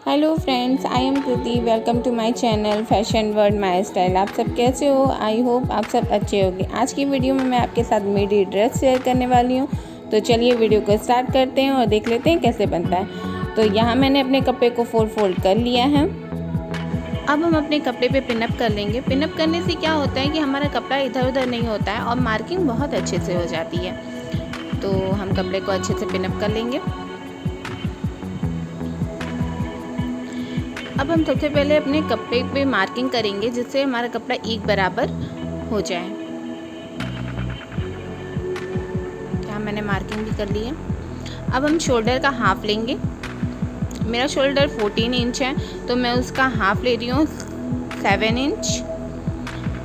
Hello friends, I am Kriti. Welcome to my channel fashion world my style. आप सब कैसे हो? आई होप आप सब अच्छे होंगे। आज की वीडियो में मैं आपके साथ मेरी ड्रेस शेयर करने वाली हूँ। तो चलिए वीडियो को स्टार्ट करते हैं और देख लेते हैं कैसे बनता है। तो यहाँ मैंने अपने कपड़े को 4 फोल्ड कर लिया है। अब हम अपने कपड़े पे पिनअप कर लेंगे। पिनअप करने से क्या होता है कि हमारा कपड़ा इधर उधर नहीं होता है और मार्किंग बहुत अच्छे से हो जाती है। तो हम कपड़े को अच्छे से पिनअप कर लेंगे। अब हम सबसे पहले अपने कपड़े पे मार्किंग करेंगे जिससे हमारा कपड़ा एक बराबर हो जाए। यहाँ मैंने मार्किंग भी कर ली है। अब हम शोल्डर का हाफ लेंगे। मेरा शोल्डर 14 इंच है तो मैं उसका हाफ ले रही हूँ 7 इंच।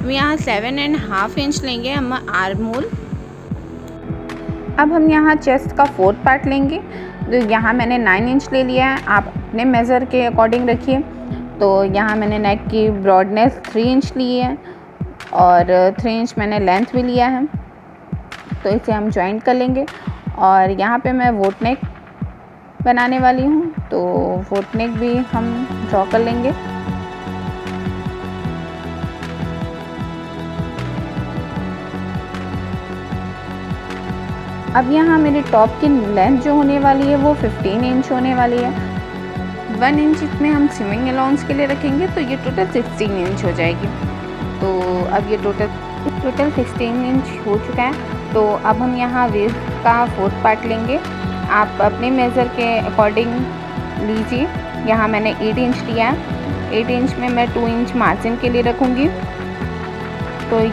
हम यहाँ 7.5 इंच लेंगे हम आर्म होल। अब हम यहाँ चेस्ट का 4th पार्ट लेंगे। तो यहाँ मैंने 9 इंच ले लिया है, आप अपने मेज़र के अकॉर्डिंग रखिए। तो यहाँ मैंने नेक की ब्रॉडनेस 3 इंच ली है और 3 इंच मैंने लेंथ भी लिया है। तो इसे हम जॉइंट कर लेंगे और यहाँ पे मैं वोट नेक बनाने वाली हूँ, तो वोट नेक भी हम ड्रॉ कर लेंगे। अब यहाँ मेरे टॉप की लेंथ जो होने वाली है वो 15 इंच होने वाली है। 1 इंच इसमें हम सिमिंग अलाउंस के लिए रखेंगे तो ये टोटल 16 इंच हो जाएगी। तो अब ये टोटल 16 इंच हो चुका है। तो अब हम यहाँ वेस्ट का 4th पार्ट लेंगे। आप अपने मेज़र के अकॉर्डिंग लीजिए। यहाँ मैंने 8 इंच लिया है। 8 इंच में मैं 2 इंच मार्जिन के लिए रखूँगी। तो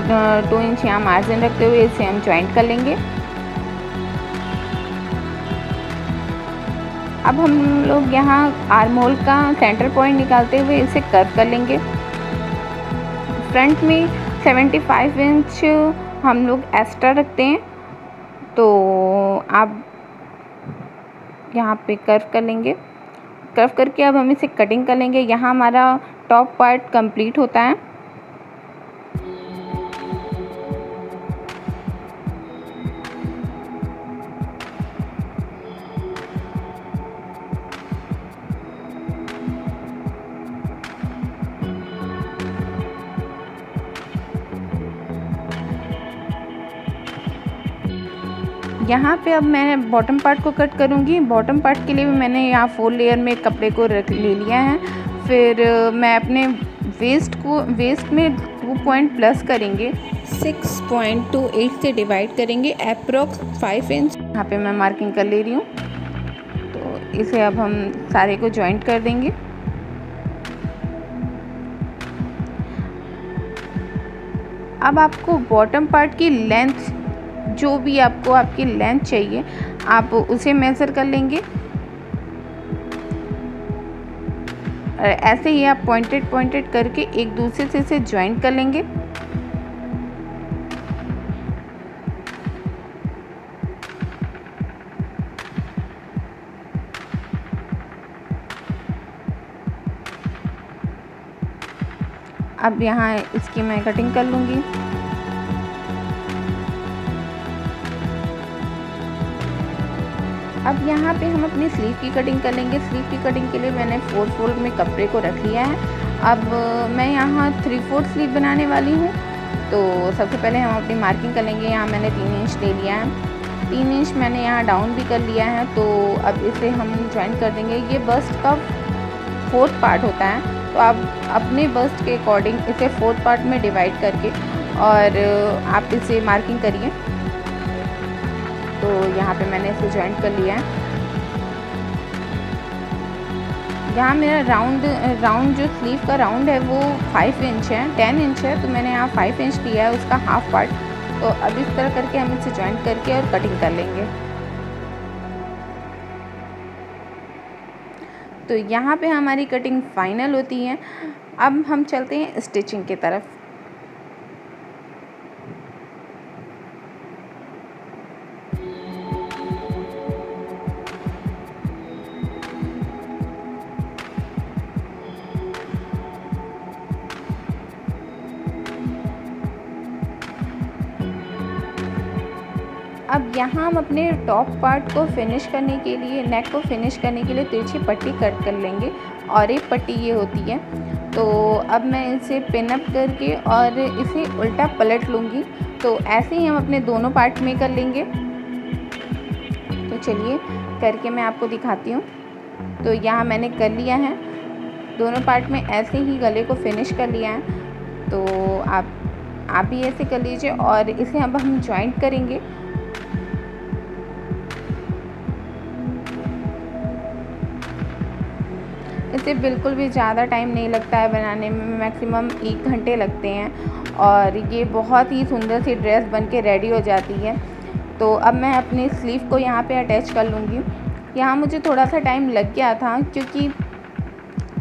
2 इंच यहाँ मार्जिन रखते हुए इसे हम जॉइंट कर लेंगे। अब हम लोग यहाँ आर्म होल का सेंटर पॉइंट निकालते हुए इसे कर्व कर लेंगे। फ्रंट में 75 इंच हम लोग एक्स्ट्रा रखते हैं, तो आप यहाँ पे कर्व कर लेंगे। कर्व करके अब हम इसे कटिंग कर लेंगे। यहाँ हमारा टॉप पार्ट कंप्लीट होता है। यहाँ पे अब मैं बॉटम पार्ट को कट करूँगी। बॉटम पार्ट के लिए भी मैंने यहाँ 4 लेयर में कपड़े को ले लिया है। फिर मैं अपने वेस्ट में 2 पॉइंट प्लस करेंगे, 6.28 से डिवाइड करेंगे, अप्रॉक्स 5 इंच। यहाँ पे मैं मार्किंग कर ले रही हूँ। तो इसे अब हम सारे को जॉइंट कर देंगे। अब आपको बॉटम पार्ट की लेंथ, जो भी आपको आपकी लेंथ चाहिए, आप उसे मेज़र कर लेंगे। ऐसे ही आप पॉइंटेड करके एक दूसरे से इसे ज्वाइंट कर लेंगे। अब यहाँ इसकी मैं कटिंग कर लूँगी। अब यहाँ पे हम अपनी स्लीव की कटिंग कर लेंगे। स्लीव की कटिंग के लिए मैंने 4 फोल्ड में कपड़े को रख लिया है। अब मैं यहाँ 3/4 स्लीव बनाने वाली हूँ। तो सबसे पहले हम अपनी मार्किंग कर लेंगे। यहाँ मैंने 3 इंच ले लिया है। 3 इंच मैंने यहाँ डाउन भी कर लिया है। तो अब इसे हम ज्वाइंट कर देंगे। ये बस्ट का 4th पार्ट होता है, तो आप अपने बस्ट के अकॉर्डिंग इसे 4th पार्ट में डिवाइड करके और आप इसे मार्किंग करिए। तो यहाँ पे मैंने इसे जॉइंट कर लिया है। यहाँ मेरा राउंड जो स्लीव का राउंड है वो 5 इंच है, 10 इंच है, तो मैंने यहाँ 5 इंच लिया है उसका हाफ पार्ट। तो अब इस तरह करके हम इसे जॉइंट करके और कटिंग कर लेंगे। तो यहाँ पे हमारी कटिंग फाइनल होती है। अब हम चलते हैं स्टिचिंग की तरफ। अब यहाँ हम अपने टॉप पार्ट को फिनिश करने के लिए, नेक को फिनिश करने के लिए तिरछी पट्टी कट कर लेंगे और एक पट्टी ये होती है। तो अब मैं इसे पिन अप करके और इसे उल्टा पलट लूँगी। तो ऐसे ही हम अपने दोनों पार्ट में कर लेंगे। तो चलिए करके मैं आपको दिखाती हूँ। तो यहाँ मैंने कर लिया है, दोनों पार्ट में ऐसे ही गले को फिनिश कर लिया है। तो आप भी ऐसे कर लीजिए और इसे अब हम जॉइंट करेंगे। इसे बिल्कुल भी ज़्यादा टाइम नहीं लगता है बनाने में, मैक्सिमम 1 घंटे लगते हैं और ये बहुत ही सुंदर सी ड्रेस बन के रेडी हो जाती है। तो अब मैं अपनी स्लीव को यहाँ पे अटैच कर लूँगी। यहाँ मुझे थोड़ा सा टाइम लग गया था क्योंकि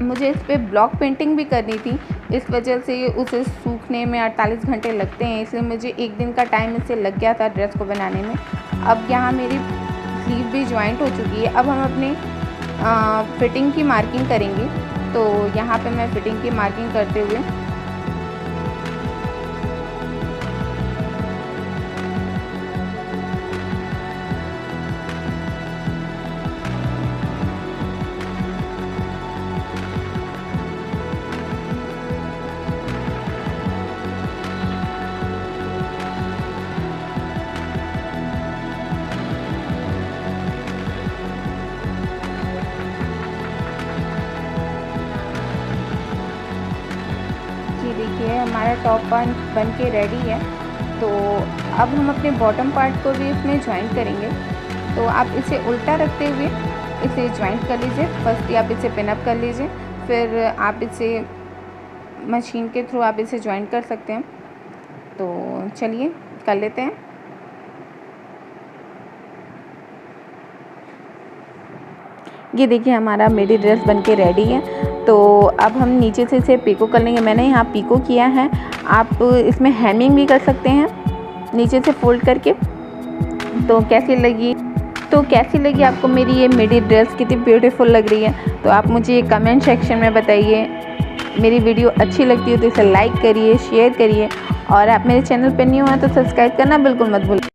मुझे इस पर ब्लॉक पेंटिंग भी करनी थी, इस वजह से उसे सूखने में 48 घंटे लगते हैं, इसलिए मुझे 1 दिन का टाइम इससे लग गया था ड्रेस को बनाने में। अब यहाँ मेरी स्लीव भी जॉइंट हो चुकी है। अब हम अपने फिटिंग की मार्किंग करेंगे। तो यहाँ पे मैं फिटिंग की मार्किंग करते हुए देखिए हमारा टॉप बन के रेडी है। तो अब हम अपने बॉटम पार्ट को भी इसमें ज्वाइन करेंगे। तो आप इसे उल्टा रखते हुए इसे ज्वाइन कर लीजिए। फर्स्ट आप इसे पिन अप कर लीजिए, फिर आप इसे मशीन के थ्रू आप इसे ज्वाइन कर सकते हैं। तो चलिए कर लेते हैं। ये देखिए हमारा मेरी ड्रेस बनके रेडी है। तो अब हम नीचे से इसे पीको कर लेंगे। मैंने यहाँ पीको किया है, आप इसमें हेमिंग भी कर सकते हैं नीचे से फोल्ड करके। तो कैसी लगी आपको मेरी ये मिडी ड्रेस, कितनी ब्यूटीफुल लग रही है? तो आप मुझे कमेंट सेक्शन में बताइए। मेरी वीडियो अच्छी लगती है तो इसे लाइक करिए, शेयर करिए और आप मेरे चैनल पर न्यू हैं तो सब्सक्राइब करना बिल्कुल मत भूलिए।